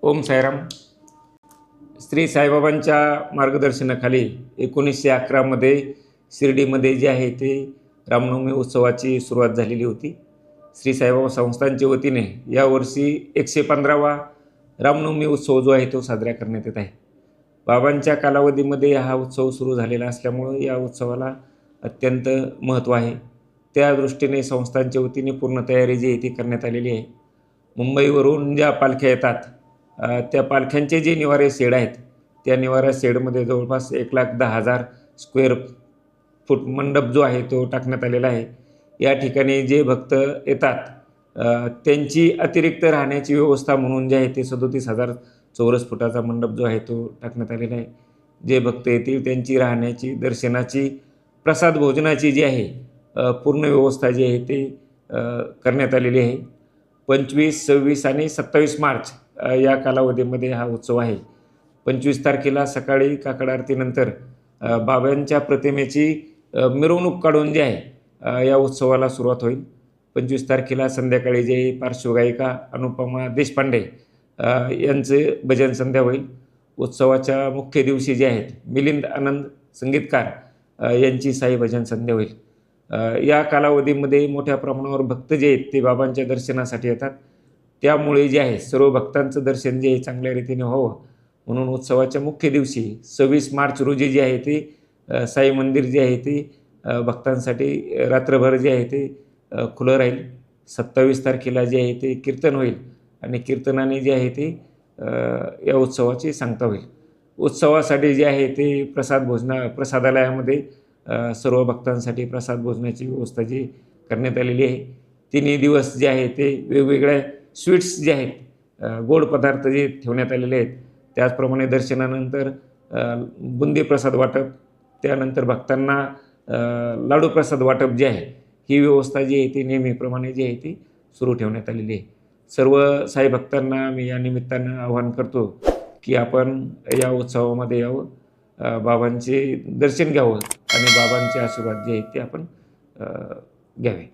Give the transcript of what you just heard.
ओम साईराम. श्री साईबाबांच्या मार्गदर्शनाखाली 1911मध्ये शिर्डीमध्ये जे आहे ते रामनवमी उत्सवाची सुरुवात झालेली होती. श्री साईबाबा संस्थानच्या वतीने यावर्षी 115वा रामनवमी उत्सव जो आहे तो साजरा करण्यात येत आहे. बाबांच्या कालावधीमध्ये हा उत्सव सुरू झालेला असल्यामुळं या उत्सवाला अत्यंत महत्त्व आहे. त्या दृष्टीने संस्थानच्या वतीने पूर्ण तयारी जी आहे ती करण्यात आलेली आहे. मुंबईवरून ज्या पालख्या येतात त्या पालख्यांचे जे निवारे शेड आहेत त्या निवारा शेडमध्ये जवळपास 1,10,000 स्क्वेअर फूट मंडप जो आहे तो टाकण्यात आलेला आहे. या ठिकाणी जे भक्त येतात त्यांची अतिरिक्त राहण्याची व्यवस्था म्हणून जे आहे ते 37,000 चौरस फुटाचा मंडप जो आहे तो टाकण्यात आलेला आहे. जे भक्त येतील त्यांची राहण्याची, दर्शनाची, प्रसाद भोजनाची जी आहे पूर्ण व्यवस्था जी आहे ते करण्यात आलेली आहे. 25, 26 आणि 27 मार्च या कालावधीमध्ये हा उत्सव आहे. 25 तारखेला सकाळी काकड आरतीनंतर बाबांच्या प्रतिमेची मिरवणूक काढून जे आहे या उत्सवाला सुरुवात होईल. 25 तारखेला संध्याकाळी जे पार्श्वगायिका अनुपमा देशपांडे यांचे भजन संध्या होईल. उत्सवाच्या मुख्य दिवशी जे आहेत मिलिंद आनंद संगीतकार यांची साई भजन संध्या होईल. या कालावधीमध्ये मोठ्या प्रमाणावर भक्त जे आहेत ते बाबांच्या दर्शनासाठी येतात. त्यामुळे जे आहे सर्व भक्तांचं दर्शन जे आहे चांगल्या रीतीने व्हावं म्हणून उत्सवाच्या मुख्य दिवशी 26 मार्च रोजी जे आहे ते साई मंदिर जे आहे ते भक्तांसाठी रात्रभर जे आहे ते खुलं राहील. 27 तारखेला जे आहे ते कीर्तन होईल आणि कीर्तनाने जे आहे ते या उत्सवाची सांगता होईल. उत्सवासाठी जे आहे ते प्रसादालयामध्ये सर्व भक्तांसाठी प्रसाद भोजनाची व्यवस्था जी करण्यात आलेली आहे. तिन्ही दिवस जे आहे ते वेगवेगळ्या स्वीट्स जे आहेत गोड पदार्थ जे ठेवण्यात आलेले आहेत. त्याचप्रमाणे दर्शनानंतर बुंदी प्रसाद वाटप, त्यानंतर भक्तांना लाडू प्रसाद वाटप जे आहे ही व्यवस्था जी आहे ती नेहमीप्रमाणे जी आहे ती सुरू ठेवण्यात आलेली आहे. सर्व साई भक्तांना मी या निमित्तानं आवाहन करतो की आपण या उत्सवामध्ये यावं, बाबांचे दर्शन घ्यावं आणि बाबांचे आशीर्वाद जे आहेत ते आपण घ्यावे.